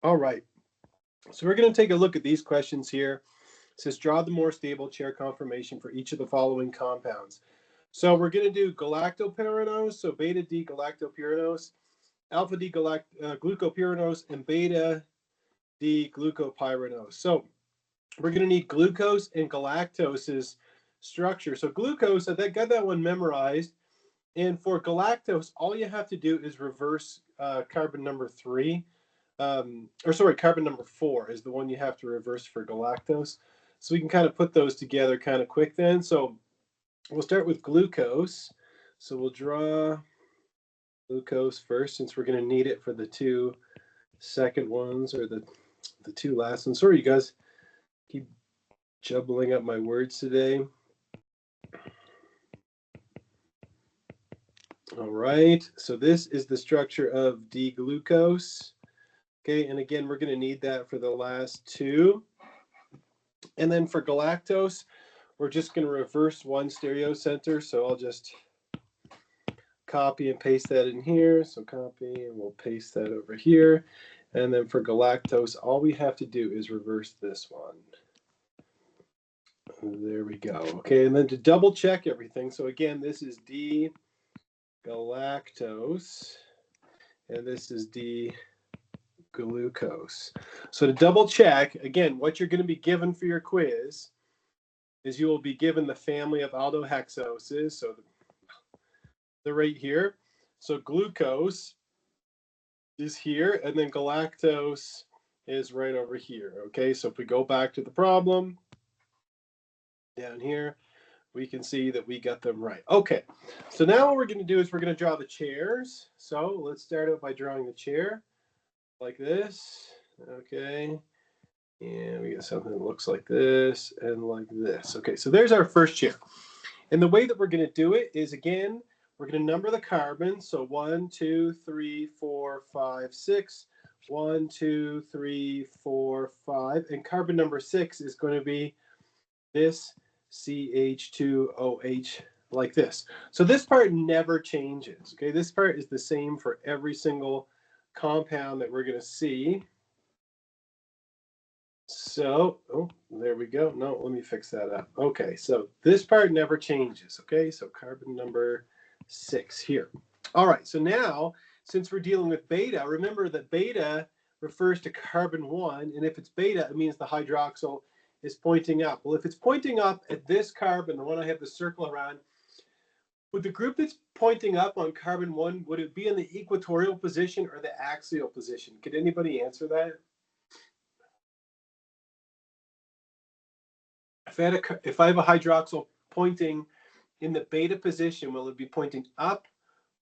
All right. So we're going to take a look at these questions here. It says draw the more stable chair conformation for each of the following compounds. So we're going to do galactopyranose, so beta D galactopyranose, alpha D glucopyranose, and beta D glucopyranose. So we're going to need glucose and galactose's structure. So glucose, I got that one memorized. And for galactose, all you have to do is reverse carbon number 3. Carbon number 4 is the one you have to reverse for galactose. So we can kind of put those together kind of quick then. So we'll start with glucose. So we'll draw glucose first, since we're going to need it for the 2 second ones, or the 2 last ones. Sorry, you guys, keep jubbling up my words today. All right, so this is the structure of D-glucose. Okay, and again, we're going to need that for the last 2. And then for galactose, we're just going to reverse one stereocenter. So I'll just copy and paste that in here. So copy, and we'll paste that over here. And then for galactose, all we have to do is reverse this one. There we go. Okay, and then to double check everything. So again, this is D-galactose, and this is D-glucose. So to double check, again, what you're going to be given for your quiz is you will be given the family of aldohexoses. So they're right here. So glucose is here, and then galactose is right over here. Okay, so if we go back to the problem down here, we can see that we got them right. Okay, so now what we're going to do is we're going to draw the chairs. So let's start out by drawing the chair like this. Okay, and we get something that looks like this and like this. Okay, so there's our first chair. And the way that we're going to do it is, again, we're going to number the carbons. So 1, 2, 3, 4, 5, 6. 1, 2, 3, 4, 5. And carbon number 6 is going to be this CH2OH, like this. So this part never changes. Okay, this part is the same for every single compound that we're going to see. So, oh, there we go. No, let me fix that up. Okay, so this part never changes. Okay, so carbon number 6 here. All right, so now, since we're dealing with beta, remember that beta refers to carbon 1, and if it's beta, it means the hydroxyl is pointing up. Well, if it's pointing up at this carbon, the one I have the circle around, would the group that's pointing up on carbon 1, would it be in the equatorial position or the axial position? Could anybody answer that? If I have a hydroxyl pointing in the beta position, will it be pointing up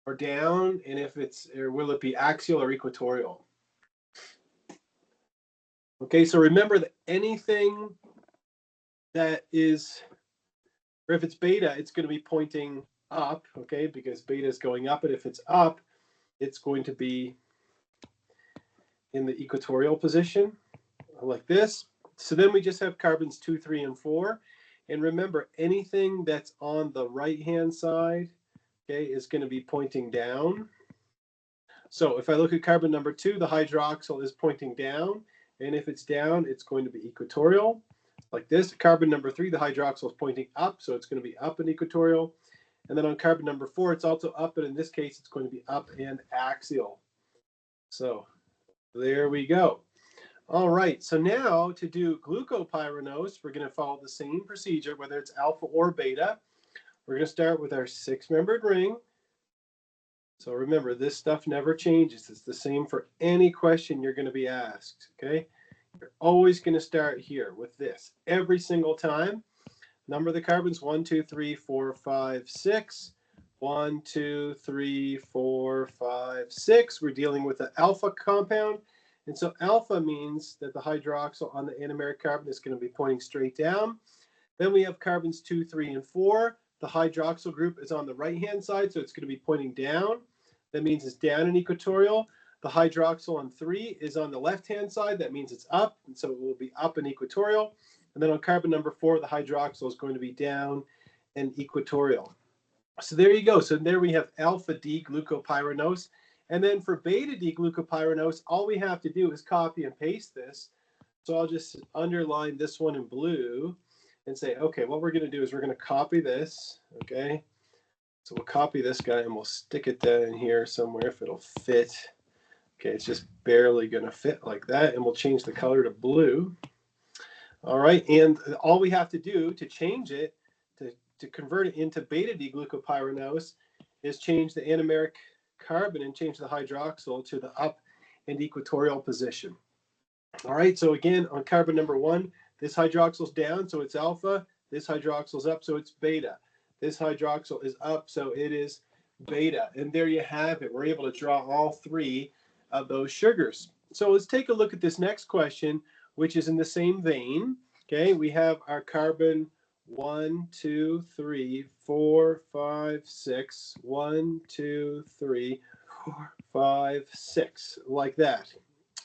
or down? And if it's, or will it be axial or equatorial? Okay, so remember that anything that is, or if it's beta, it's going to be pointing up, okay, because beta is going up. And if it's up, it's going to be in the equatorial position, like this. So then we just have carbons 2, 3, and 4. And remember, anything that's on the right-hand side, okay, is going to be pointing down. So if I look at carbon number 2, the hydroxyl is pointing down. And if it's down, it's going to be equatorial, like this. Carbon number 3, the hydroxyl is pointing up, so it's going to be up and equatorial. And then on carbon number 4, it's also up, but in this case, it's going to be up and axial. So there we go. All right, so now to do glucopyranose, we're going to follow the same procedure, whether it's alpha or beta. We're going to start with our 6-membered ring. So remember, this stuff never changes. It's the same for any question you're going to be asked, okay? You're always going to start here with this every single time. Number the carbons, 1, 2, 3, 4, 5, 6. 1, 2, 3, 4, 5, 6. We're dealing with the alpha compound. And so alpha means that the hydroxyl on the anomeric carbon is going to be pointing straight down. Then we have carbons 2, 3, and 4. The hydroxyl group is on the right-hand side, so it's going to be pointing down. That means it's down and equatorial. The hydroxyl on 3 is on the left-hand side. That means it's up, and so it will be up and equatorial. And then on carbon number 4, the hydroxyl is going to be down and equatorial. So there you go. So there we have alpha D glucopyranose. And then for beta D-glucopyranose, all we have to do is copy and paste this. So I'll just underline this one in blue and say, okay, what we're going to do is we're going to copy this, okay? So we'll copy this guy and we'll stick it down in here somewhere if it'll fit. Okay, it's just barely going to fit like that, and we'll change the color to blue. All right, and all we have to do to change it, to convert it into beta D-glucopyranose, is change the anomeric carbon and change the hydroxyl to the up and equatorial position. All right, so again, on carbon number 1, this hydroxyl's down, so it's alpha. This hydroxyl's up, so it's beta. This hydroxyl is up, so it is beta. And there you have it. We're able to draw all 3 of those sugars. So let's take a look at this next question, which is in the same vein. Okay, we have our carbon 1, 2, 3, 4, 5, 6. 1, 2, 3, 4, 5, 6, like that.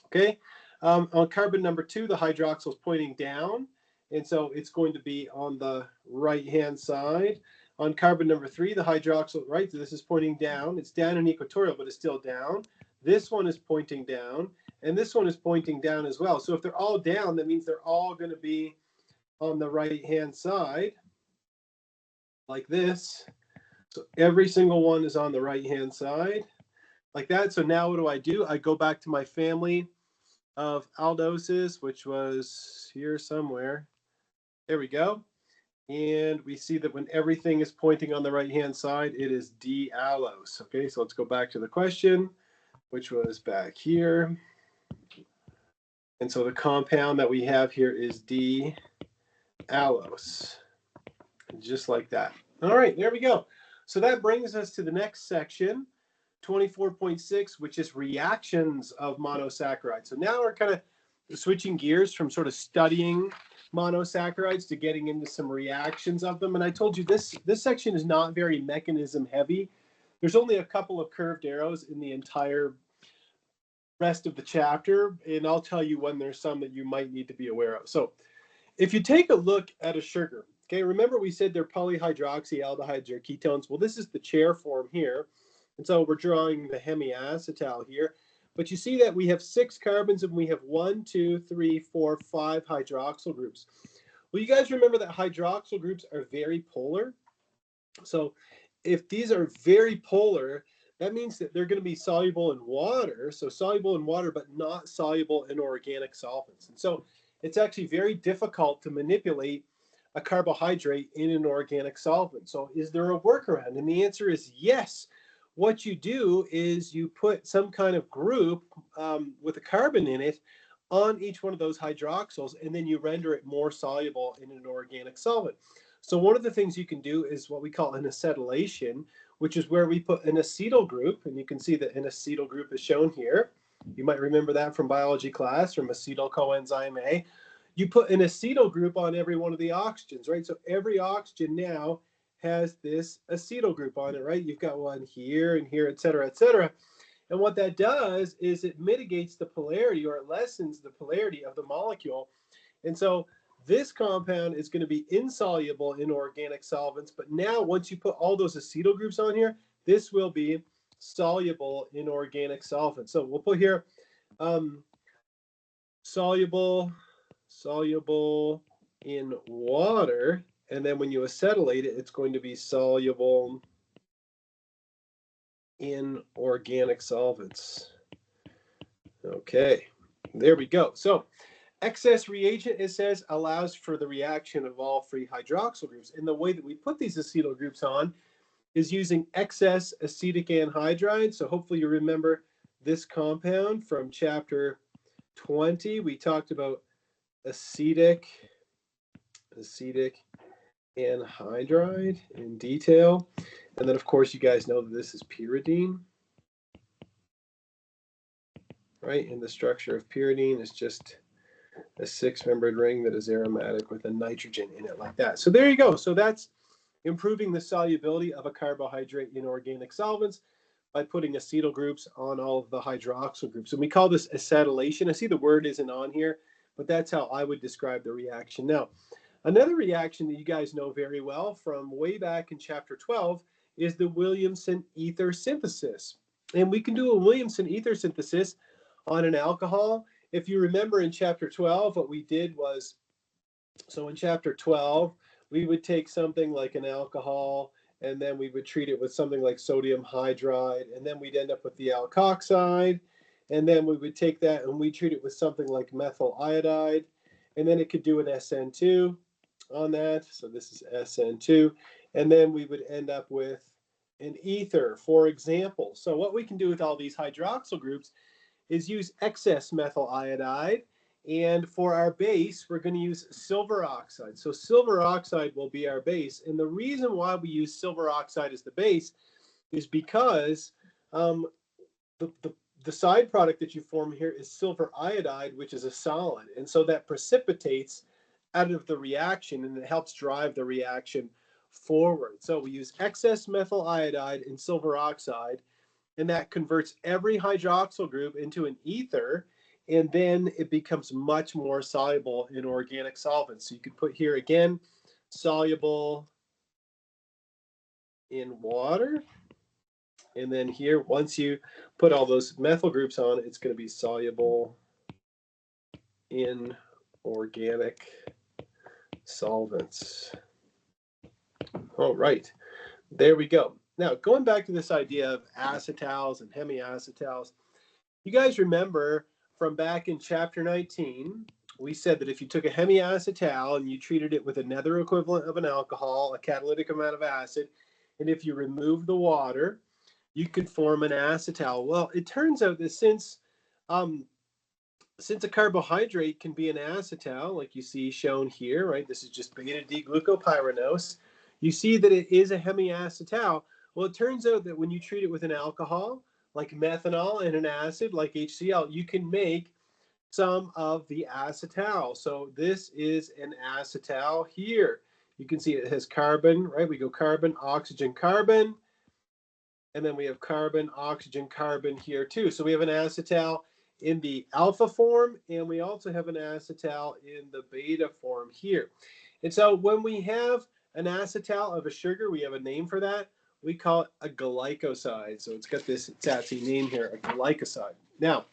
Okay. On carbon number 2, the hydroxyl is pointing down, and so it's going to be on the right-hand side. On carbon number 3, the hydroxyl, right, so this is pointing down. It's down in equatorial, but it's still down. This one is pointing down, and this one is pointing down as well. So if they're all down, that means they're all going to be on the right-hand side, like this. So every single one is on the right-hand side, like that. So now what do? I go back to my family of aldoses, which was here somewhere. There we go. And we see that when everything is pointing on the right-hand side, it is D-allose. Okay, so let's go back to the question, which was back here. And so the compound that we have here is D-allose, just like that. All right, there we go. So that brings us to the next section, 24.6, which is reactions of monosaccharides. So now we're kind of switching gears from sort of studying monosaccharides to getting into some reactions of them. And I told you this section is not very mechanism heavy. There's only a couple of curved arrows in the entire rest of the chapter, and I'll tell you when there's some that you might need to be aware of. So if you take a look at a sugar, okay, remember we said they're polyhydroxyaldehydes or ketones. Well, this is the chair form here. And so we're drawing the hemiacetal here. But you see that we have 6 carbons and we have 1, 2, 3, 4, 5 hydroxyl groups. Well, you guys remember that hydroxyl groups are very polar. So if these are very polar, that means that they're going to be soluble in water. So soluble in water, but not soluble in organic solvents. And so it's actually very difficult to manipulate a carbohydrate in an organic solvent. So is there a workaround? And the answer is yes. What you do is you put some kind of group with a carbon in it on each one of those hydroxyls, and then you render it more soluble in an organic solvent. So one of the things you can do is what we call an acetylation, which is where we put an acetyl group, and you can see that an acetyl group is shown here. You might remember that from biology class, from acetyl coenzyme A. You put an acetyl group on every one of the oxygens, right? So every oxygen now has this acetyl group on it, right? You've got one here and here, et cetera, et cetera. And what that does is it mitigates the polarity, or it lessens the polarity of the molecule. And so this compound is going to be insoluble in organic solvents, but now once you put all those acetyl groups on here, this will be soluble in organic solvents. So we'll put here soluble in water, and then when you acetylate it, it's going to be soluble in organic solvents. Okay, there we go. So excess reagent, it says, allows for the reaction of all 3 hydroxyl groups. And the way that we put these acetyl groups on is using excess acetic anhydride. So hopefully you remember this compound from chapter 20. We talked about acetic anhydride in detail. And then, of course, you guys know that this is pyridine, right? And the structure of pyridine is just a 6-membered ring that is aromatic with a nitrogen in it, like that. So there you go. So that's improving the solubility of a carbohydrate in organic solvents by putting acetyl groups on all of the hydroxyl groups. And we call this acetylation. I see the word isn't on here, but that's how I would describe the reaction. Now, another reaction that you guys know very well from way back in chapter 12 is the Williamson ether synthesis. And we can do a Williamson ether synthesis on an alcohol. If you remember in chapter 12, what we did was, so in chapter 12, we would take something like an alcohol, and then we would treat it with something like sodium hydride, and then we'd end up with the alkoxide, and then we would take that and we treat it with something like methyl iodide, and then it could do an SN2 on that. So this is SN2, and then we would end up with an ether, for example. So what we can do with all these hydroxyl groups is use excess methyl iodide. And for our base, we're going to use silver oxide. So silver oxide will be our base. And the reason why we use silver oxide as the base is because the, the, the side product that you form here is silver iodide, which is a solid. And so that precipitates out of the reaction, and it helps drive the reaction forward. So we use excess methyl iodide and silver oxide, and that converts every hydroxyl group into an ether, and then it becomes much more soluble in organic solvents. So you could put here again, soluble in water, and then here, once you put all those methyl groups on, it's going to be soluble in organic solvents. All right, there we go. Now, going back to this idea of acetals and hemiacetals, you guys remember from back in chapter 19, we said that if you took a hemiacetal and you treated it with another equivalent of an alcohol, a catalytic amount of acid, and if you remove the water, you could form an acetal. Well, it turns out that since a carbohydrate can be an acetal, like you see shown here, right? This is just beta-D-glucopyranose. You see that it is a hemiacetal. Well, it turns out that when you treat it with an alcohol, like methanol, and an acid, like HCl, you can make some of the acetal. So this is an acetal here. You can see it has carbon, right? We go carbon, oxygen, carbon, and then we have carbon, oxygen, carbon here too. So we have an acetal in the alpha form, and we also have an acetal in the beta form here. And so when we have an acetal of a sugar, we have a name for that. We call it a glycoside. So it's got this fancy name here, a glycoside. Now,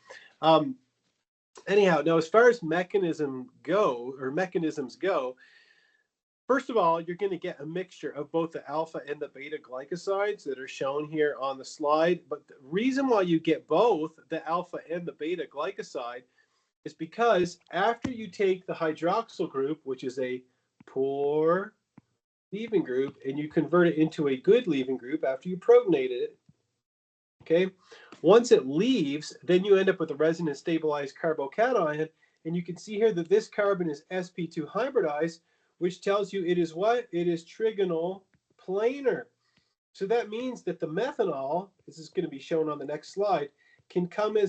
anyhow, now as far as mechanisms go, first of all, you're going to get a mixture of both the alpha and the beta glycosides that are shown here on the slide. But the reason why you get both the alpha and the beta glycoside is because after you take the hydroxyl group, which is a poor leaving group, and you convert it into a good leaving group after you protonated it, okay, once it leaves, then you end up with a resonance stabilized carbocation. And you can see here that this carbon is sp2 hybridized, which tells you it is what? It is trigonal planar. So that means that the methanol, this is going to be shown on the next slide, can come in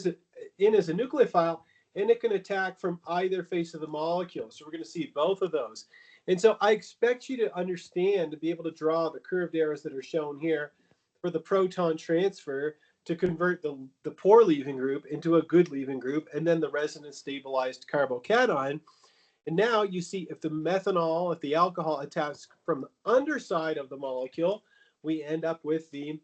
as a nucleophile, and it can attack from either face of the molecule. So we're going to see both of those. And so I expect you to understand, to be able to draw the curved arrows that are shown here for the proton transfer to convert the poor leaving group into a good leaving group, and then the resonance stabilized carbocation. And now you see if the methanol, if the alcohol attacks from the underside of the molecule, we end up with the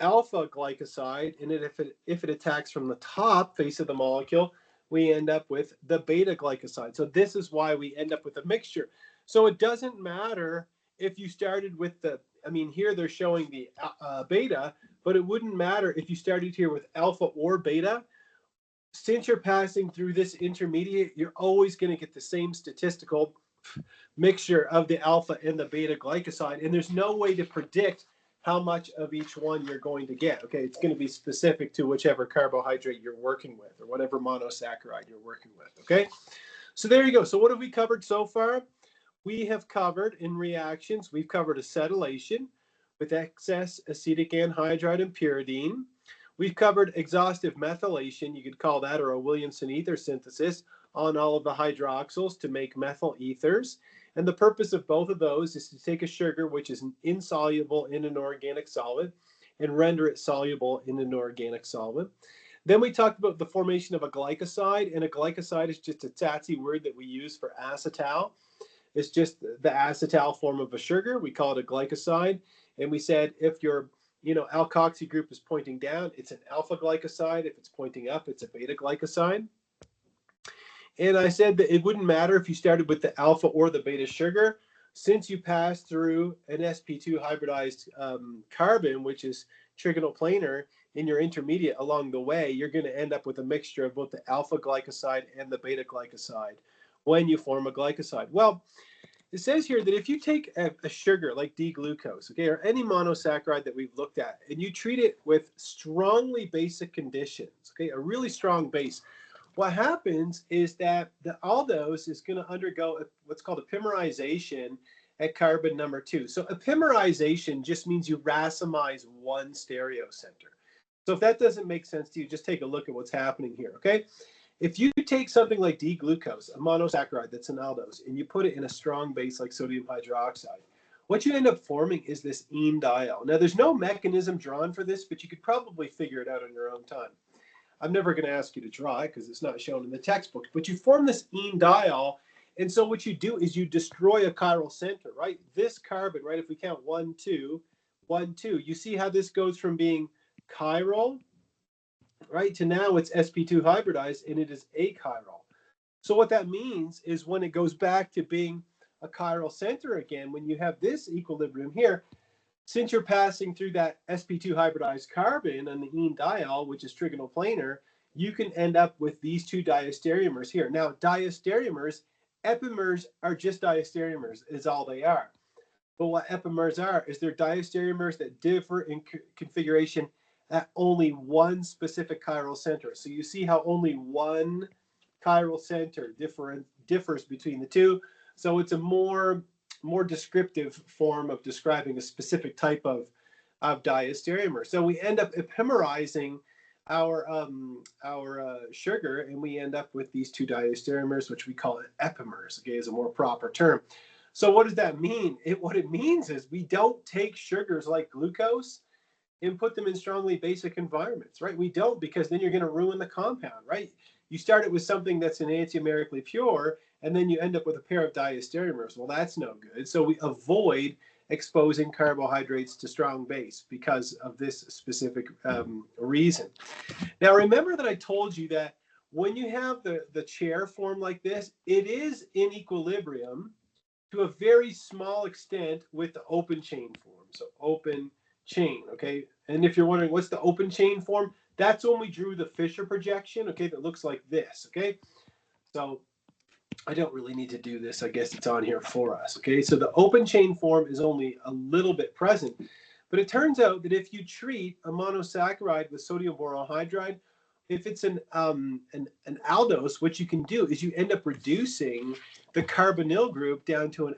alpha glycoside. And if it attacks from the top face of the molecule, we end up with the beta glycoside. So this is why we end up with a mixture. So it doesn't matter if you started with here they're showing the beta, but it wouldn't matter if you started here with alpha or beta. Since you're passing through this intermediate, you're always going to get the same statistical mixture of the alpha and the beta glycoside, and there's no way to predict how much of each one you're going to get. Okay, it's going to be specific to whichever carbohydrate you're working with or whatever monosaccharide you're working with. Okay, so there you go. So what have we covered so far? We have covered in reactions, we've covered acetylation with excess acetic anhydride and pyridine. We've covered exhaustive methylation, you could call that, or a Williamson ether synthesis on all of the hydroxyls to make methyl ethers. And the purpose of both of those is to take a sugar which is insoluble in an organic solvent and render it soluble in an organic solvent. Then we talked about the formation of a glycoside, and a glycoside is just a tsatsi word that we use for acetal. It's just the acetal form of a sugar. We call it a glycoside. And we said if your alkoxy group is pointing down, it's an alpha glycoside. If it's pointing up, it's a beta glycoside. And I said that it wouldn't matter if you started with the alpha or the beta sugar, since you pass through an sp2 hybridized carbon, which is trigonal in your intermediate along the way, you're going to end up with a mixture of both the alpha glycoside and the beta glycoside when you form a glycoside. Well, it says here that if you take a sugar like D-glucose, okay, or any monosaccharide that we've looked at, and you treat it with strongly basic conditions, okay, a really strong base, what happens is that the aldose is going to undergo what's called epimerization at carbon number 2. So epimerization just means you racemize one stereocenter. So if that doesn't make sense to you, just take a look at what's happening here, okay? If you take something like D-glucose, a monosaccharide that's an aldose, and you put it in a strong base like sodium hydroxide, what you end up forming is this enediol. Now, there's no mechanism drawn for this, but you could probably figure it out on your own time. I'm never going to ask you to draw it because it's not shown in the textbook, but you form this enediol, and so what you do is you destroy a chiral center, right? This carbon, right, if we count 1, 2, 1, 2, you see how this goes from being chiral, right, to now it's sp2 hybridized and it is achiral. So what that means is when it goes back to being a chiral center again, when you have this equilibrium here, since you're passing through that sp2 hybridized carbon and the enediol, which is trigonal planar, you can end up with these two diastereomers here. Now, diastereomers, epimers are just diastereomers, is all they are. But what epimers are is they're diastereomers that differ in configuration at only one specific chiral center. So you see how only one chiral center differs between the two. So it's a more descriptive form of describing a specific type of diastereomer. So we end up epimerizing our sugar, and we end up with these two diastereomers, which we call epimers, okay, is a more proper term. So what does that mean? What it means is we don't take sugars like glucose and put them in strongly basic environments, right? We don't, because then you're going to ruin the compound, right? You start it with something that's enantiomerically pure, and then you end up with a pair of diastereomers. Well, that's no good. So we avoid exposing carbohydrates to strong base because of this specific reason. Now, remember that I told you that when you have the chair form like this, it is in equilibrium to a very small extent with the open chain form. So open chain, okay? And if you're wondering what's the open chain form, that's when we drew the Fisher projection, okay, that looks like this, okay? So I don't really need to do this. I guess it's on here for us, okay? So the open chain form is only a little bit present, but it turns out that if you treat a monosaccharide with sodium borohydride, if it's an aldose, what you can do is you end up reducing the carbonyl group down to an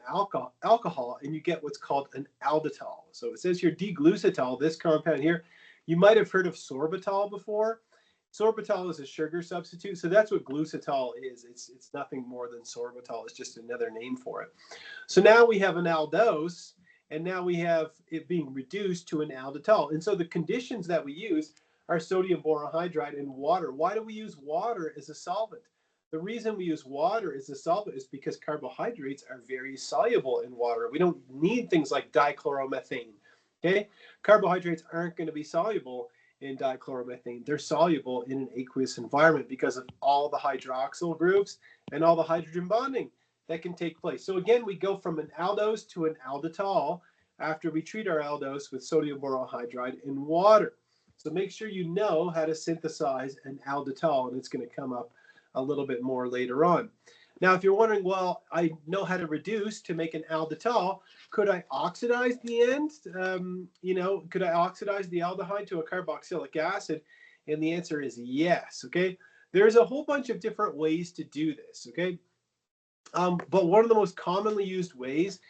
alcohol, and you get what's called an alditol. So it says here D-glucitol, this compound here. You might have heard of sorbitol before. Sorbitol is a sugar substitute, so that's what glucitol is. It's nothing more than sorbitol. It's just another name for it. So now we have an aldose, and now we have it being reduced to an alditol. And so the conditions that we use are sodium borohydride and water. Why do we use water as a solvent? The reason we use water as a solvent is because carbohydrates are very soluble in water. We don't need things like dichloromethane, okay? Carbohydrates aren't going to be soluble in dichloromethane. They're soluble in an aqueous environment because of all the hydroxyl groups and all the hydrogen bonding that can take place. So again, we go from an aldose to an alditol after we treat our aldose with sodium borohydride and water. So make sure you know how to synthesize an alditol, and it's going to come up a little bit more later on. Now, if you're wondering, well, I know how to reduce to make an alditol. Could I oxidize the end? Could I oxidize the aldehyde to a carboxylic acid? And the answer is yes, okay? There's a whole bunch of different ways to do this, okay? But one of the most commonly used ways,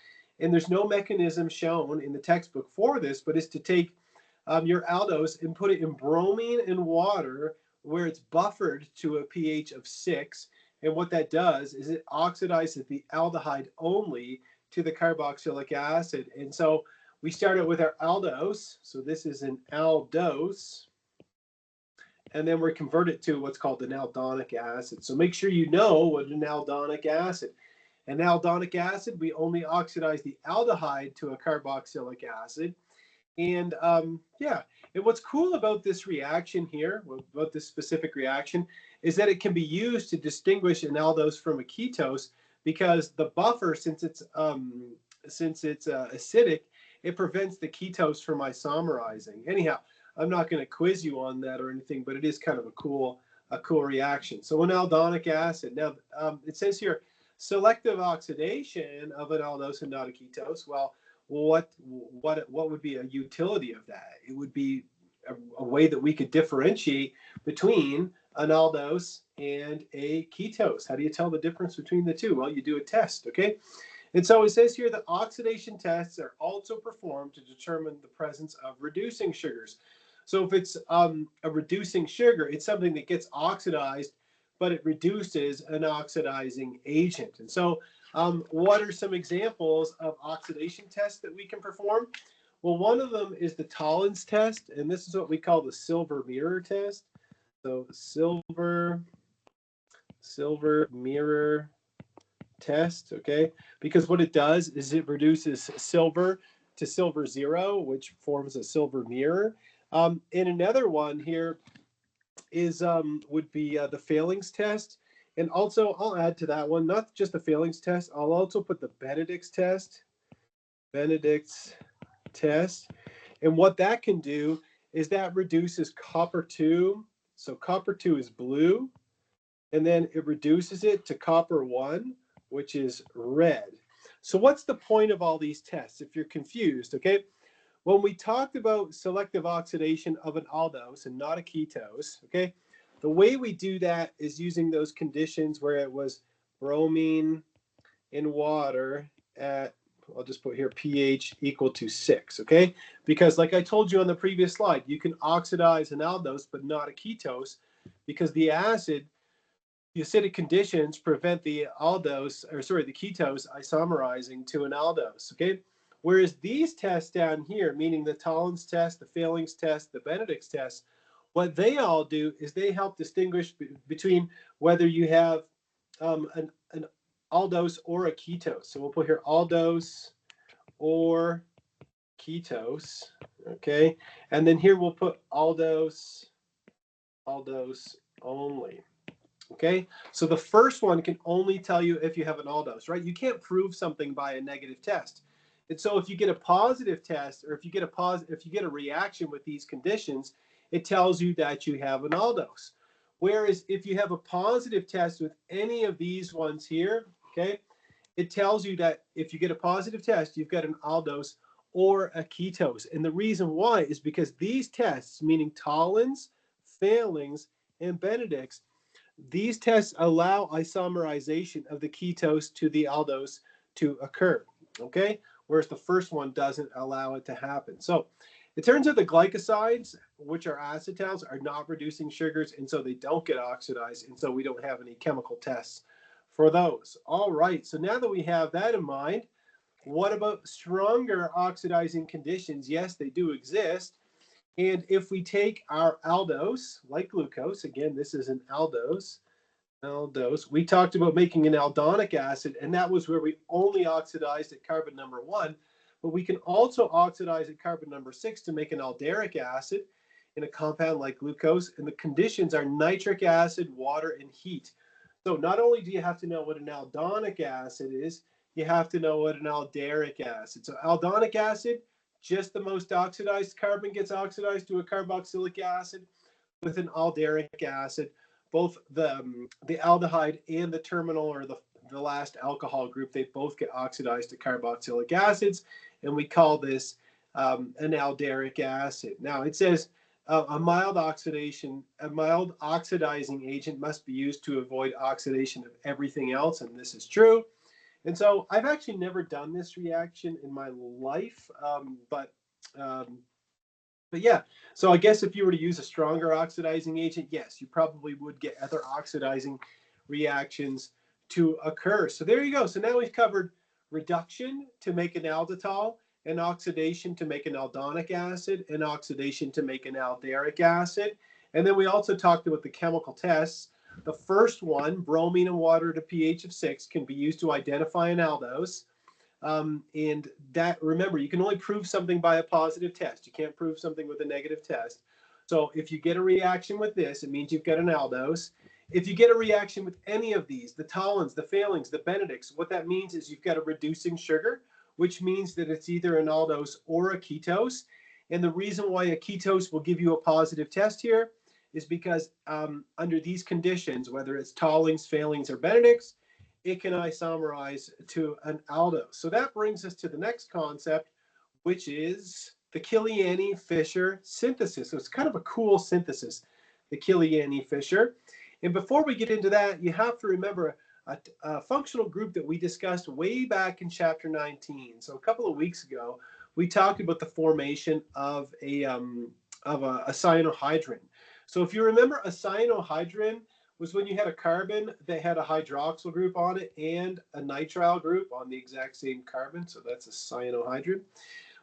and there's no mechanism shown in the textbook for this, but is to take your aldose and put it in bromine and water where it's buffered to a pH of 6. And what that does is it oxidizes the aldehyde only to the carboxylic acid. And so we start out with our aldose. So this is an aldose. And then we're converted to what's called an aldonic acid. So make sure you know what an aldonic acid. An aldonic acid, we only oxidize the aldehyde to a carboxylic acid. And yeah, and what's cool about this reaction here, about this specific reaction, is that it can be used to distinguish an aldose from a ketose because the buffer, since it's acidic, it prevents the ketose from isomerizing. Anyhow, I'm not going to quiz you on that or anything, but it is kind of a cool reaction. So an aldonic acid. Now it says here selective oxidation of an aldose and not a ketose. Well, what would be a utility of that? It would be a way that we could differentiate between an aldose and a ketose. How do you tell the difference between the two? Well, you do a test, okay? And so it says here that oxidation tests are also performed to determine the presence of reducing sugars. So if it's a reducing sugar, it's something that gets oxidized, but it reduces an oxidizing agent. And so what are some examples of oxidation tests that we can perform? Well, one of them is the Tollens test, and this is what we call the silver mirror test. So silver mirror test, okay? Because what it does is it reduces silver to silver zero, which forms a silver mirror. And another one here is would be the failings test. And also, I'll add to that one, not just the failings test, I'll also put the Benedict's test. Benedict's test. And what that can do is that reduces copper 2. So copper 2 is blue. And then it reduces it to copper 1, which is red. So what's the point of all these tests if you're confused, okay? When we talked about selective oxidation of an aldose and not a ketose, okay, the way we do that is using those conditions where it was bromine in water at, I'll just put here pH equal to 6, okay? Because like I told you on the previous slide, you can oxidize an aldose but not a ketose because the acidic conditions prevent the ketose isomerizing to an aldose, okay? Whereas these tests down here, meaning the Tollens test, the failings test, the Benedict's test, what they all do is they help distinguish between whether you have an aldose or a ketose. So we'll put here aldose or ketose, okay? And then here we'll put aldose only. Okay, so the first one can only tell you if you have an aldose, right? You can't prove something by a negative test. And so if you get a positive test, or if you get a reaction with these conditions, it tells you that you have an aldose. Whereas if you have a positive test with any of these ones here, okay, it tells you that if you get a positive test, you've got an aldose or a ketose. And the reason why is because these tests, meaning Tollens, failings, and Benedict's, these tests allow isomerization of the ketose to the aldose to occur, okay? Whereas the first one doesn't allow it to happen. So it turns out the glycosides, which are acetals, are not reducing sugars, and so they don't get oxidized, and so we don't have any chemical tests for those. All right, so now that we have that in mind, what about stronger oxidizing conditions? Yes, they do exist. And if we take our aldose, like glucose, again, this is an aldose, we talked about making an aldonic acid, and that was where we only oxidized at carbon number 1, but we can also oxidize at carbon number 6 to make an alderic acid in a compound like glucose, and the conditions are nitric acid, water, and heat. So not only do you have to know what an aldonic acid is, you have to know what an alderic acid. So aldonic acid, just the most oxidized carbon gets oxidized to a carboxylic acid. With an alderic acid, both the aldehyde and the terminal, or the last alcohol group, they both get oxidized to carboxylic acids, and we call this an alderic acid. Now it says a mild oxidizing agent must be used to avoid oxidation of everything else, and this is true. And so I've actually never done this reaction in my life, but yeah, so I guess if you were to use a stronger oxidizing agent, yes, you probably would get other oxidizing reactions to occur. So there you go. So now we've covered reduction to make an alditol, and oxidation to make an aldonic acid, and oxidation to make an alderic acid. And then we also talked about the chemical tests. The first one, bromine and water at a pH of 6, can be used to identify an aldose. And that, remember, you can only prove something by a positive test. You can't prove something with a negative test. So if you get a reaction with this, it means you've got an aldose. If you get a reaction with any of these, the toluenes, the phthalings, the benedicts, what that means is you've got a reducing sugar, which means that it's either an aldose or a ketose. And the reason why a ketose will give you a positive test here is because under these conditions, whether it's toluenes, phthalings, or benedicts, it can isomerize to an aldose. So that brings us to the next concept, which is the Kiliani-Fisher synthesis. So it's kind of a cool synthesis, the Kiliani-Fisher. And before we get into that, you have to remember a functional group that we discussed way back in chapter 19. So a couple of weeks ago, we talked about the formation of a cyanohydrin. So if you remember, a cyanohydrin was when you had a carbon that had a hydroxyl group on it and a nitrile group on the exact same carbon. So that's a cyanohydrin.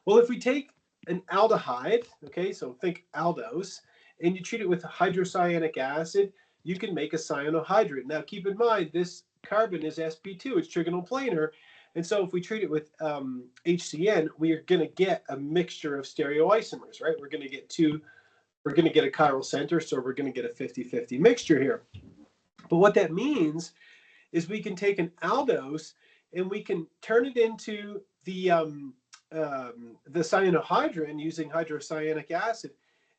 Well, if we take an aldehyde, okay, so think aldose, and you treat it with hydrocyanic acid, you can make a cyanohydrin. Now, keep in mind, this carbon is sp2, it's trigonal planar. And so if we treat it with HCN, we are going to get a mixture of stereoisomers, right? We're going to get a chiral center, so we're going to get a 50-50 mixture here. But what that means is we can take an aldose and we can turn it into the cyanohydrin using hydrocyanic acid.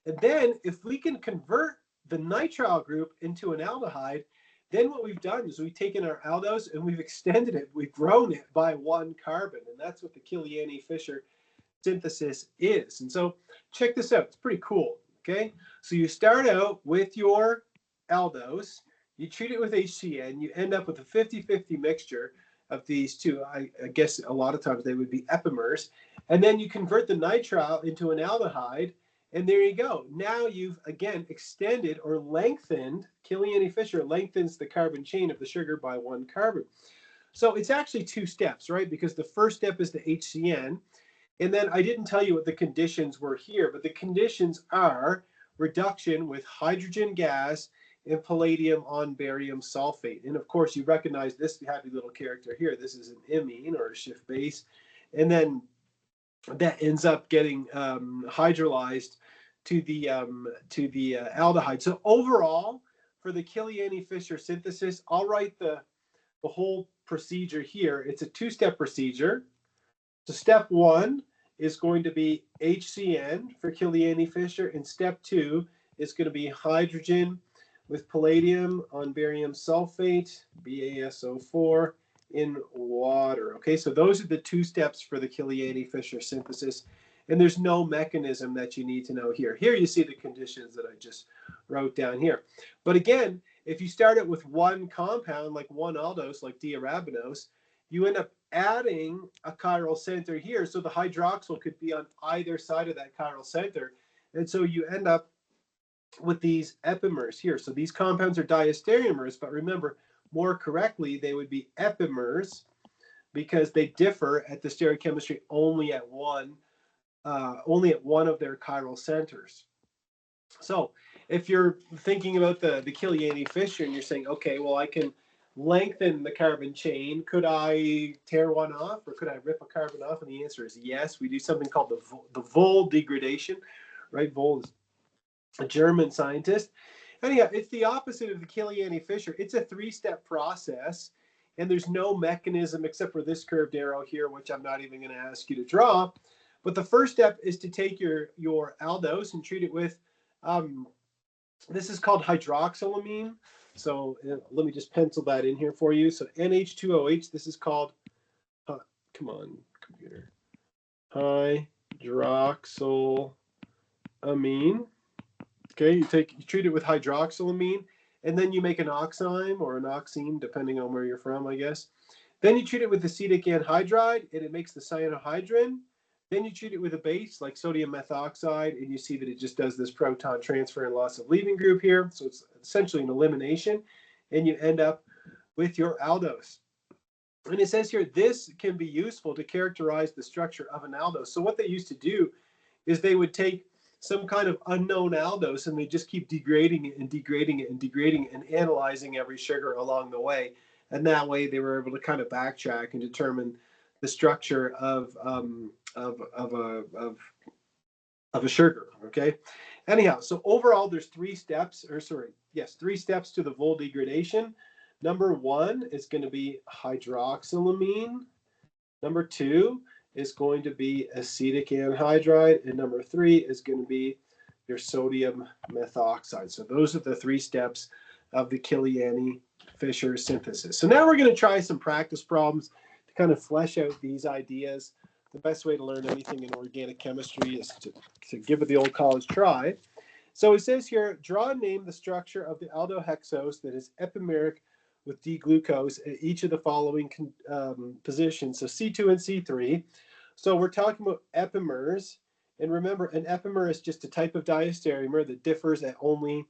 And then if we can convert the nitrile group into an aldehyde, then what we've done is we've taken our aldose and we've extended it, we've grown it by one carbon. And that's what the Kiliani-Fisher synthesis is. And so check this out, it's pretty cool. Okay, so you start out with your aldose, you treat it with HCN, you end up with a 50-50 mixture of these two. I guess a lot of times they would be epimers. And then you convert the nitrile into an aldehyde, and there you go. Now you've, again, extended or lengthened, Kiliani-Fisher lengthens the carbon chain of the sugar by one carbon. So it's actually two steps, right? Because the first step is the HCN. And then I didn't tell you what the conditions were here, but the conditions are reduction with hydrogen gas and palladium on barium sulfate. And of course, you recognize this happy little character here. This is an imine or a Schiff base. And then that ends up getting hydrolyzed to the aldehyde. So overall, for the Kiliani-Fisher synthesis, I'll write the whole procedure here. It's a two-step procedure. So step one is going to be HCN for Kiliani-Fisher, and step two is going to be hydrogen with palladium on barium sulfate, BaSO4, in water. Okay, so those are the two steps for the Kiliani-Fisher synthesis, and there's no mechanism that you need to know here. Here you see the conditions that I just wrote down here. But again, if you start it with one compound, like one aldose, like diarabinose, you end up adding a chiral center here, so the hydroxyl could be on either side of that chiral center, and so you end up with these epimers here. So these compounds are diastereomers, but remember, more correctly, they would be epimers because they differ at the stereochemistry only at one of their chiral centers. So if you're thinking about the Kiliani-Fisher and you're saying, okay, well, I can lengthen the carbon chain. Could I tear one off, or could I rip a carbon off? And the answer is yes. We do something called the Voll degradation, right? Voll is a German scientist. Anyhow, it's the opposite of the Kiliani-Fisher. It's a three-step process, and there's no mechanism except for this curved arrow here, which I'm not even going to ask you to draw. But the first step is to take your aldose and treat it with, this is called hydroxylamine. So let me just pencil that in here for you. So NH2OH, this is called, come on, computer, hydroxylamine. Okay, you treat it with hydroxylamine, and then you make an oxime or an oxime, depending on where you're from, I guess. Then you treat it with acetic anhydride, and it makes the cyanohydrin. Then you treat it with a base like sodium methoxide, and you see that it just does this proton transfer and loss of leaving group here. So it's essentially an elimination, and you end up with your aldose. And it says here, this can be useful to characterize the structure of an aldose. So what they used to do is they would take some kind of unknown aldose and they just keep degrading it and degrading it and degrading it and analyzing every sugar along the way. And that way they were able to kind of backtrack and determine the structure of a sugar. Okay. Anyhow, so overall, there's three steps, or sorry, yes, three steps to the Vol degradation. Number one is going to be hydroxylamine. Number two is going to be acetic anhydride, and number three is going to be your sodium methoxide. So those are the three steps of the Kiliani-Fisher synthesis. So now we're going to try some practice problems to kind of flesh out these ideas. The best way to learn anything in organic chemistry is to give it the old college try. So it says here, draw and name the structure of the aldohexose that is epimeric with D-glucose at each of the following positions. So C2 and C3. So we're talking about epimers. And remember, an epimer is just a type of diastereomer that differs at only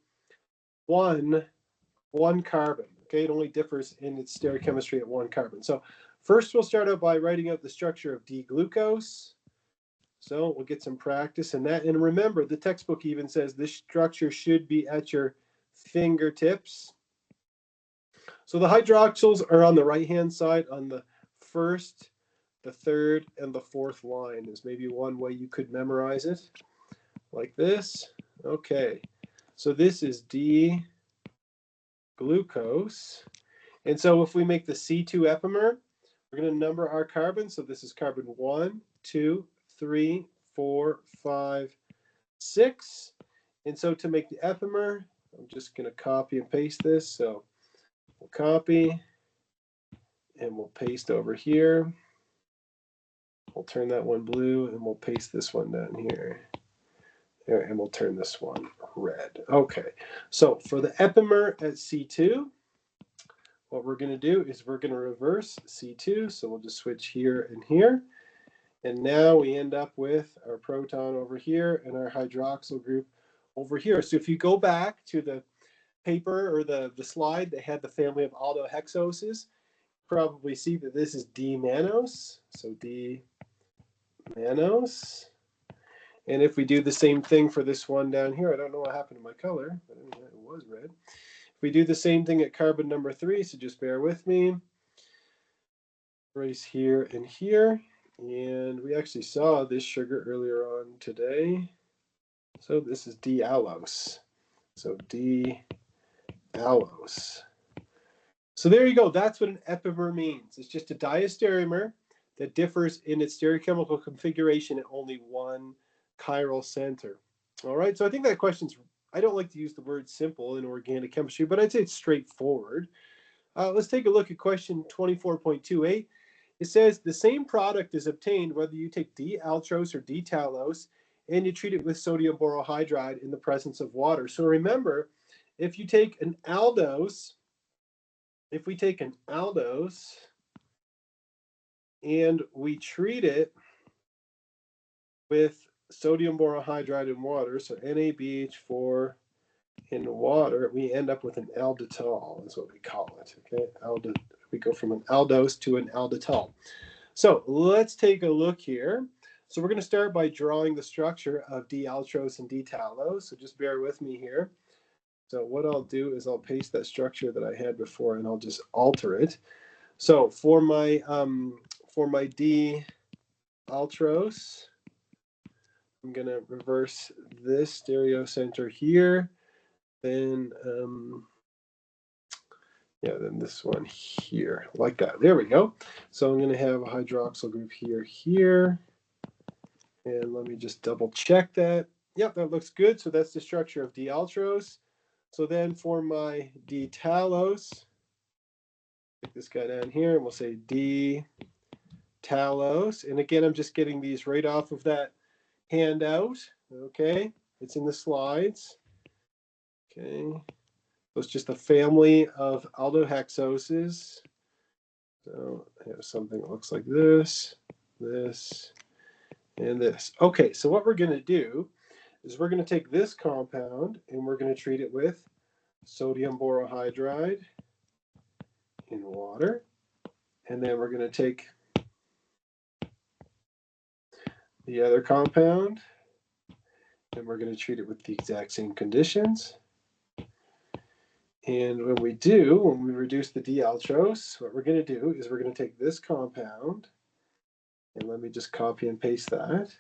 one carbon. Okay, it only differs in its stereochemistry at one carbon. So first we'll start out by writing out the structure of D-glucose. So we'll get some practice in that. And remember, the textbook even says this structure should be at your fingertips. So the hydroxyls are on the right-hand side on the first, the third, and the fourth line. Is maybe one way you could memorize it, like this. Okay, so this is D-glucose. And so if we make the C2 epimer, we're going to number our carbons. So this is carbon 1, 2, 3, 4, 5, 6. And so to make the epimer, I'm just going to copy and paste this. So we'll copy and we'll paste over here. We'll turn that one blue and we'll paste this one down here. There, and we'll turn this one red. Okay, so for the epimer at C2, what we're going to do is we're going to reverse C2. So we'll just switch here and here. And now we end up with our proton over here and our hydroxyl group over here. So if you go back to the paper or the slide that had the family of aldohexoses, probably see that this is D-mannose. So D-mannose. And if we do the same thing for this one down here, I don't know what happened to my color, but anyway, it was red. If we do the same thing at carbon number 3, so just bear with me. Race here and here. And we actually saw this sugar earlier on today. So this is D-allose. So D-allose. So there you go. That's what an epimer means. It's just a diastereomer that differs in its stereochemical configuration at only one chiral center. All right. So I think that question's, I don't like to use the word simple in organic chemistry, but I'd say it's straightforward. Let's take a look at question 24.28. It says the same product is obtained whether you take D-altrose or D-talose and you treat it with sodium borohydride in the presence of water. So remember, if you take an aldose, if we take an aldose and we treat it with sodium borohydride in water, so NaBH4 in water, we end up with an alditol, is what we call it. Okay, we go from an aldose to an alditol. So let's take a look here. So we're going to start by drawing the structure of D-altrose and D-talose. So just bear with me here. So what I'll do is I'll paste that structure that I had before and I'll just alter it. So for my D-altrose, I'm going to reverse this stereocenter here. Then then this one here, like that. There we go. So I'm going to have a hydroxyl group here. And let me just double check that. Yep, that looks good. So that's the structure of D-altrose. So then for my D-talose, take this guy down here and we'll say D-talose. And again, I'm just getting these right off of that handout. Okay, it's in the slides. Okay, so it's just a family of aldohexoses. So I have something that looks like this, this, and this. Okay, so what we're going to do is we're going to take this compound and we're going to treat it with sodium borohydride in water. And then we're going to take the other compound and we're going to treat it with the exact same conditions. And when we reduce the D-altrose, what we're going to do is we're going to take this compound And let me just copy and paste that.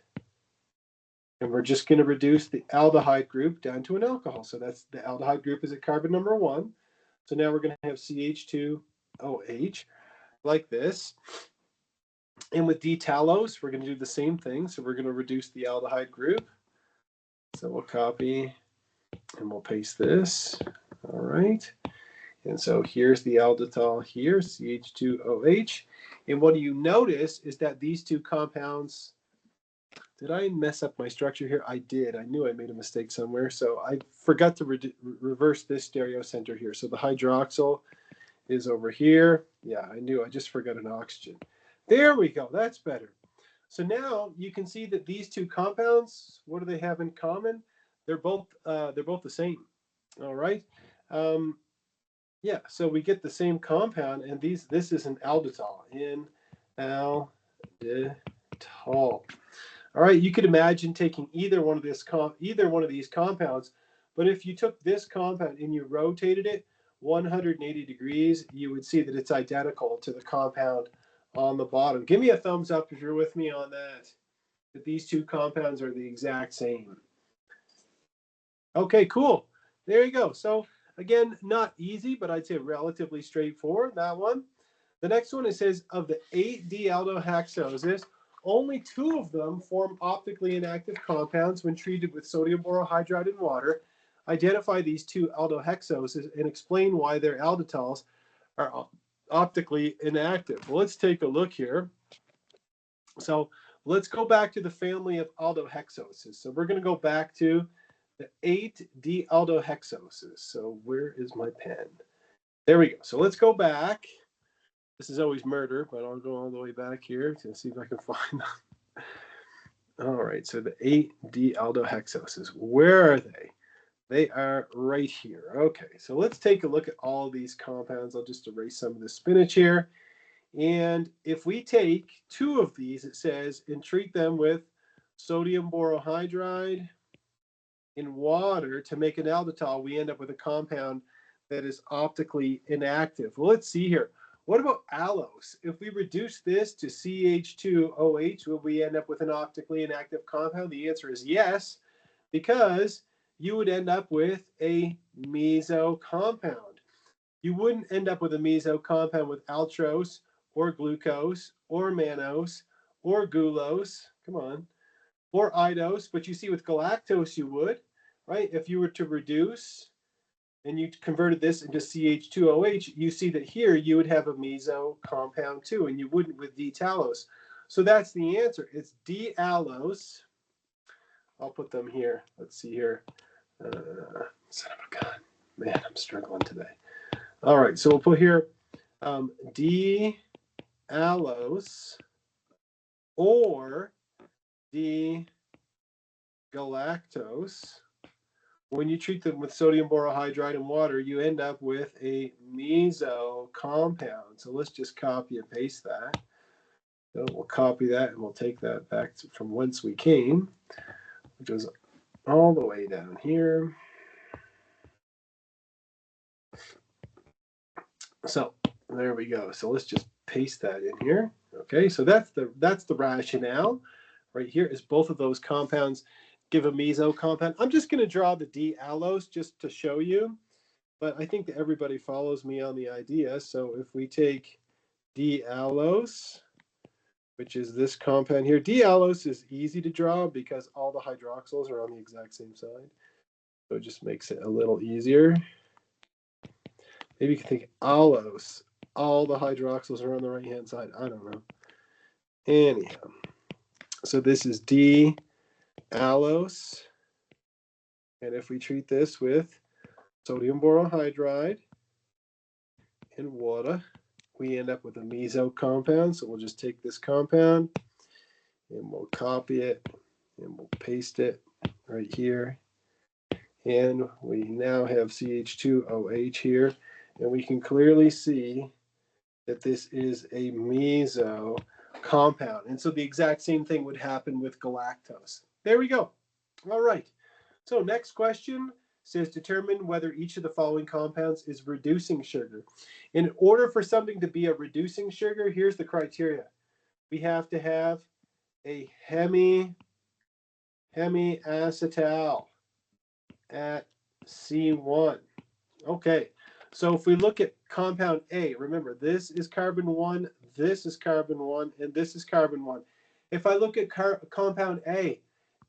And we're just going to reduce the aldehyde group down to an alcohol. So that's the aldehyde group is at carbon number 1. So now we're going to have CH2OH like this. And with D-talose, we're going to do the same thing. So we're going to reduce the aldehyde group. So we'll copy and we'll paste this. All right. And so here's the alditol here, CH2OH. And what you notice is that these two compounds, did I mess up my structure here? I did. I knew I made a mistake somewhere. So I forgot to reverse this stereocenter here. So the hydroxyl is over here. Yeah, I knew. I just forgot an oxygen. There we go. That's better. So now you can see that these two compounds, what do they have in common? They're both the same. All right. Yeah, so we get the same compound, and this is an alditol. In alditol. All right, you could imagine taking either one of these compounds, but if you took this compound and you rotated it 180 degrees, you would see that it's identical to the compound on the bottom. Give me a thumbs up if you're with me on that these two compounds are the exact same. Okay, cool. There you go. So again, not easy, but I'd say relatively straightforward, that one. The next one, it says, of the 8 D-aldohexoses, only 2 of them form optically inactive compounds when treated with sodium borohydride and water. Identify these 2 aldohexoses and explain why their alditols are optically inactive. Well, let's take a look here. So let's go back to the family of aldohexoses. So we're going to go back to the 8 D-aldohexoses. So where is my pen? There we go. So let's go back. This is always murder, but I'll go all the way back here to see if I can find them. All right, so the 8 D-aldohexoses. Where are they? They are right here. Okay, so let's take a look at all these compounds. I'll just erase some of the spinach here. And if we take 2 of these, it says, and treat them with sodium borohydride in water to make an alditol, we end up with a compound that is optically inactive. Well, let's see here. What about allose? If we reduce this to CH2OH, will we end up with an optically inactive compound? The answer is yes, because you would end up with a meso compound. You wouldn't end up with a meso compound with altrose or glucose or mannose or gulose, come on, or idose, but you see with galactose you would, right? If you were to reduce and you converted this into CH2OH, you see that here you would have a meso compound too, and you wouldn't with D-talose. So that's the answer. It's D-allose. I'll put them here. Let's see here. Son of a gun. Man, I'm struggling today. All right, so we'll put here D-allose or D-galactose. When you treat them with sodium borohydride and water, you end up with a meso compound. So let's just copy and paste that. So we'll copy that and we'll take that back from whence we came, which was all the way down here. So there we go. So let's just paste that in here. Okay, so that's the rationale. Right here is both of those compounds give a meso compound. I'm just going to draw the D-allose just to show you, but I think that everybody follows me on the idea. So if we take D-allose, which is this compound here, D-allose is easy to draw because all the hydroxyls are on the exact same side. So it just makes it a little easier. Maybe you can think allose. All the hydroxyls are on the right-hand side. I don't know. Anyhow, so this is D-allose. And if we treat this with sodium borohydride and water, we end up with a meso compound. So we'll just take this compound and we'll copy it and we'll paste it right here. And we now have CH2OH here. And we can clearly see that this is a meso compound. And so the exact same thing would happen with galactose. There we go. All right. So next question says determine whether each of the following compounds is reducing sugar. In order for something to be a reducing sugar, here's the criteria. we have to have a hemiacetal at C1. Okay, so if we look at compound A, remember this is carbon 1, this is carbon 1, and this is carbon 1. If I look at compound A,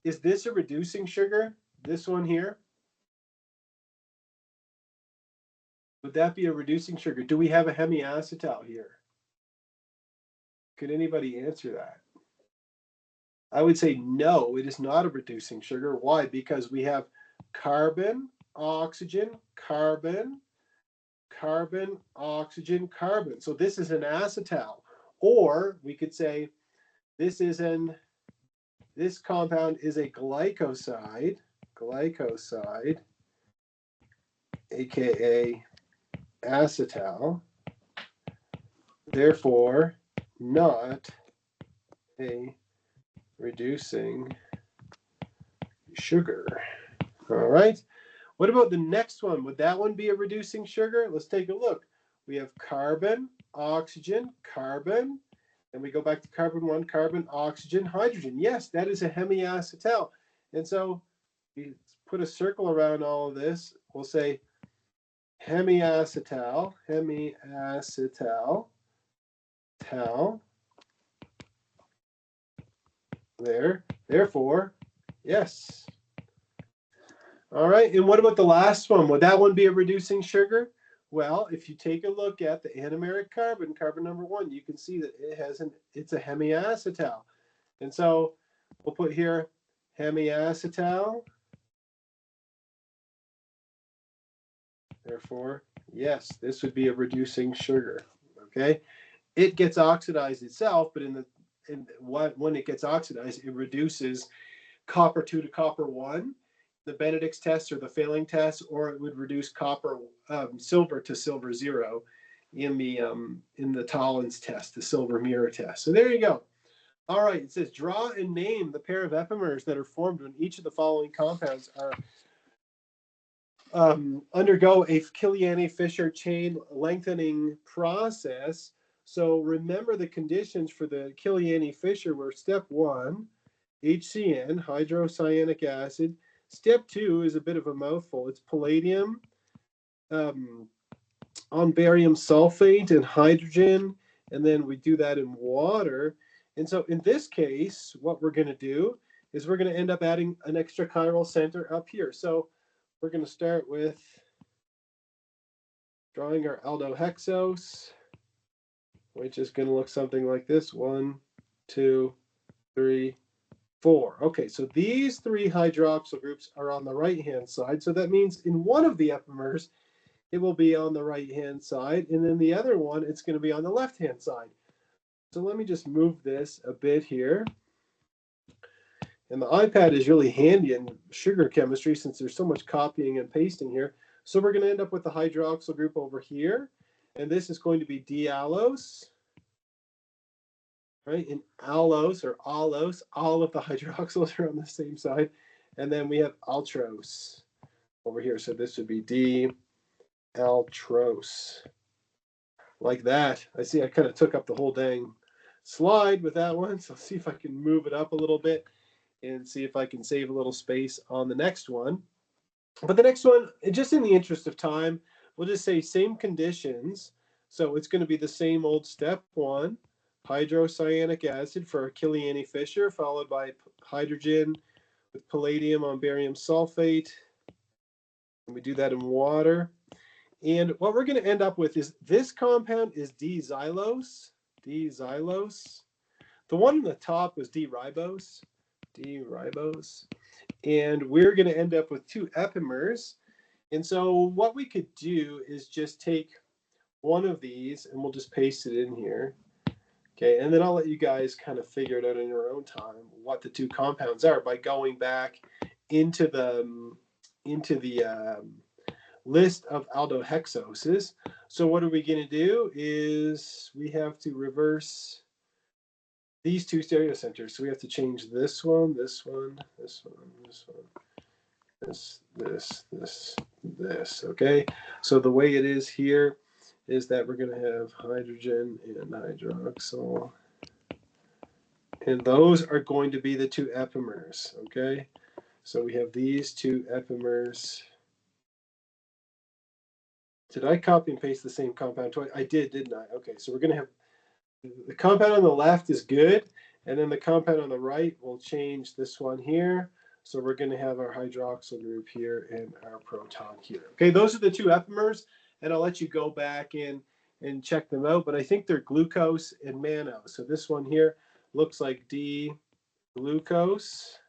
is this a reducing sugar? This one here? Would that be a reducing sugar? Do we have a hemiacetal here? Could anybody answer that? I would say no, it is not a reducing sugar. Why? Because we have carbon, oxygen, carbon, carbon, oxygen, carbon. So this is an acetal. Or we could say this compound is a glycoside, aka acetal, therefore not a reducing sugar. All right. What about the next one? Would that one be a reducing sugar? Let's take a look. We have carbon, oxygen, carbon, and we go back to carbon 1, carbon, oxygen, hydrogen. Yes, that is a hemiacetal. And so we put a circle around all of this. We'll say hemiacetal, there. Therefore, yes. All right, and what about the last one? Would that one be a reducing sugar? Well, if you take a look at the anomeric carbon, carbon number 1, you can see that it's a hemiacetal. And so we'll put here hemiacetal. Therefore, yes, this would be a reducing sugar. Okay, it gets oxidized itself, but when it gets oxidized, it reduces copper 2 to copper 1, the Benedict's test or the failing test, or it would reduce silver to silver 0 in the Tollens test, the silver mirror test. So there you go. All right, it says draw and name the pair of epimers that are formed when each of the following compounds are undergo a Killiani-Fischer chain lengthening process. So remember the conditions for the Killiani-Fischer were step 1, HCN, hydrocyanic acid. Step 2 is a bit of a mouthful. It's palladium on barium sulfate and hydrogen, and then we do that in water. And so in this case, what we're going to do is we're going to end up adding an extra chiral center up here. So we're going to start with drawing our aldohexose, which is going to look something like this. 1, 2, 3, 4. Okay, so these 3 hydroxyl groups are on the right-hand side. So that means in one of the epimers, it will be on the right-hand side. And then the other one, it's going to be on the left-hand side. So let me just move this a bit here. And the iPad is really handy in sugar chemistry since there's so much copying and pasting here. So we're going to end up with the hydroxyl group over here. And this is going to be diallose. Right? In allose or allose, all of the hydroxyls are on the same side. And then we have altrose over here. So this would be D-altrose. Like that. I see I kind of took up the whole dang slide with that one. So I'll see if I can move it up a little bit and see if I can save a little space on the next one. But the next one, just in the interest of time, we'll just say same conditions. So it's going to be the same old step 1, hydrocyanic acid for Killiani-Fischer, followed by hydrogen with palladium on barium sulfate. And we do that in water. And what we're going to end up with is this compound is D-xylose. D-xylose. The one on the top was D-ribose. D-ribose. And we're going to end up with 2 epimers. And so what we could do is just take one of these and we'll just paste it in here. Okay, and then I'll let you guys kind of figure it out in your own time what the 2 compounds are by going back into the list of aldohexoses. So what are we going to do is we have to reverse these 2 stereocenters. So we have to change this one, this one, this one, this one, this. Okay, so the way it is here is that we're going to have hydrogen and hydroxyl And those are going to be the two epimers, okay? So we have these two epimers. Did I copy and paste the same compound twice? I did, didn't I? Okay, so we're going to have the compound on the left is good, and then the compound on the right will change this one here. So we're going to have our hydroxyl group here and our proton here. Okay, those are the two epimers, and I'll let you go back in and check them out, but I think they're glucose and mannose. So this one here looks like D-glucose,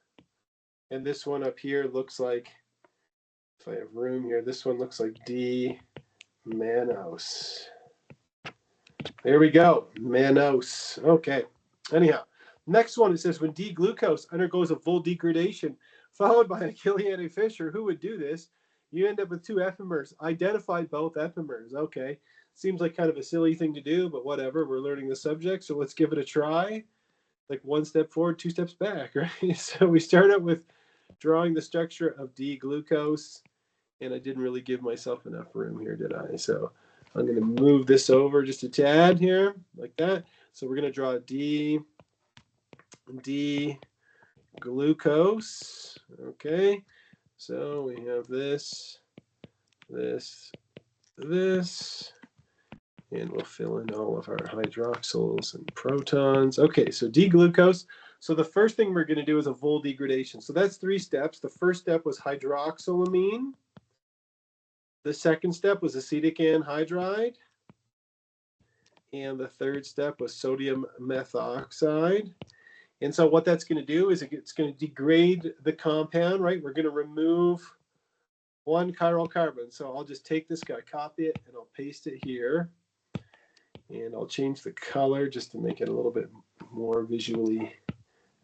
and this one up here looks like, if I have room here, this one looks like D-mannose. There we go, mannose. Okay, anyhow, next one, it says when D-glucose undergoes a full degradation followed by a Killian Fischer, who would do this? You end up with two epimers. Identify both epimers. Okay, seems like kind of a silly thing to do, but whatever. We're learning the subject, so let's give it a try. Like one step forward, two steps back, right? So we start out with drawing the structure of D-glucose, and I didn't really give myself enough room here, did I? So I'm going to move this over just a tad here, like that. So we're going to draw D-glucose. Okay, so we have this, this, and we'll fill in all of our hydroxyls and protons. Okay, so D-glucose. So the first thing we're going to do is a full degradation. So that's 3 steps. The first step was hydroxylamine. The second step was acetic anhydride. And the third step was sodium methoxide. And so what that's going to do is it's going to degrade the compound, right? We're going to remove 1 chiral carbon. So I'll just take this guy, copy it, and I'll paste it here. And I'll change the color just to make it a little bit more visually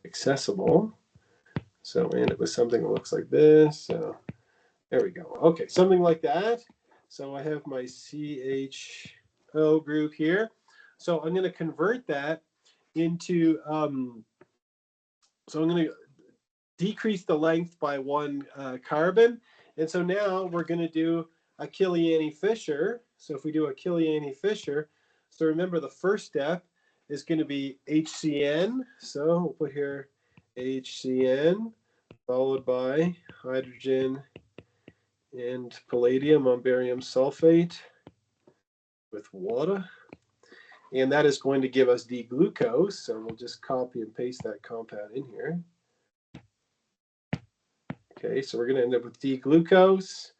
accessible. So end up with something that looks like this. So there we go. Okay, something like that. So I have my CHO group here. So I'm going to convert that into, so I'm going to decrease the length by 1 carbon. And so now we're going to do a Killian-Fischer. So if we do a Killian-Fischer, so remember the first step is going to be HCN. So we'll put here HCN followed by hydrogen and palladium on barium sulfate with water. And that is going to give us D-glucose. So we'll just copy and paste that compound in here. Okay, so we're going to end up with D-glucose.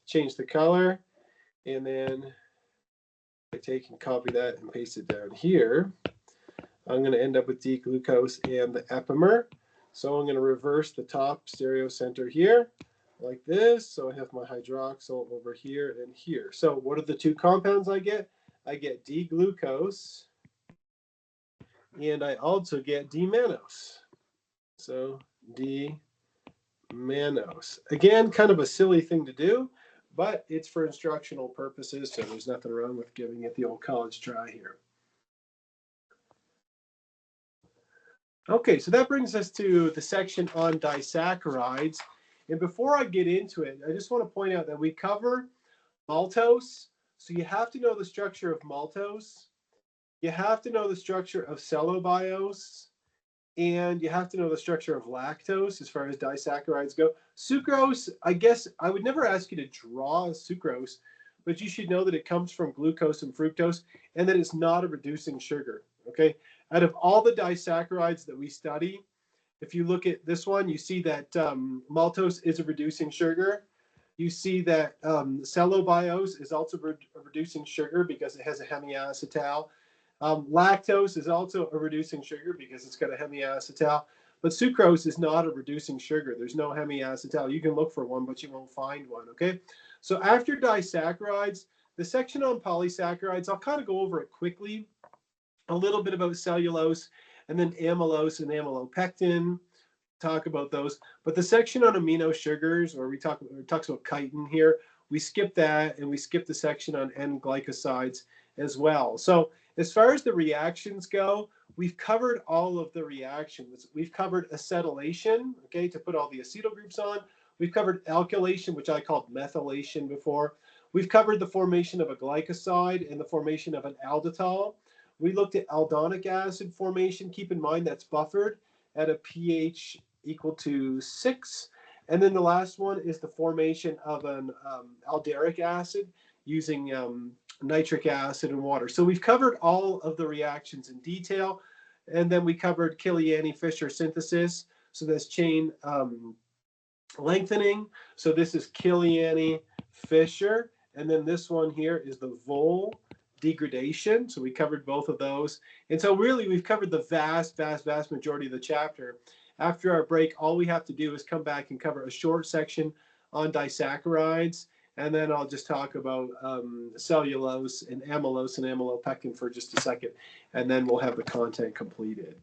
Change the color. And then I take and copy that and paste it down here. I'm going to end up with D-glucose and the epimer. So I'm going to reverse the top stereocenter here like this. So I have my hydroxyl over here and here. So what are the two compounds I get? I get D-glucose and I also get D-mannose. So D-mannose. Again, kind of a silly thing to do, but it's for instructional purposes, so there's nothing wrong with giving it the old college try here. Okay, so that brings us to the section on disaccharides. And before I get into it, I just want to point out that we cover maltose. So you have to know the structure of maltose. You have to know the structure of cellobiose. And you have to know the structure of lactose as far as disaccharides go. Sucrose, I guess I would never ask you to draw sucrose, but you should know that it comes from glucose and fructose and that it's not a reducing sugar, okay? Out of all the disaccharides that we study, if you look at this one, you see that maltose is a reducing sugar. You see that cellobiose is also a reducing sugar because it has a hemiacetal. Lactose is also a reducing sugar because it's got a hemiacetal. But sucrose is not a reducing sugar. There's no hemiacetal. You can look for one, but you won't find one, okay? So after disaccharides, the section on polysaccharides, I'll kind of go over it quickly. A little bit about cellulose, and then amylose and amylopectin, talk about those. But the section on amino sugars, where it talks about chitin here, we skip that, and we skip the section on N-glycosides as well. So as far as the reactions go, we've covered all of the reactions. We've covered acetylation, okay, to put all the acetyl groups on. We've covered alkylation, which I called methylation before. We've covered the formation of a glycoside and the formation of an alditol. We looked at aldonic acid formation. Keep in mind that's buffered at a pH equal to 6. And then the last one is the formation of an alderic acid using nitric acid and water. So we've covered all of the reactions in detail. And then we covered Killiani-Fischer synthesis. So that's chain lengthening. So this is Killiani-Fischer. And then this one here is the Vol degradation. So we covered both of those. And so really we've covered the vast majority of the chapter. After our break, all we have to do is come back and cover a short section on disaccharides. And then I'll just talk about cellulose and amylose and amylopectin for just a second. And then we'll have the content completed.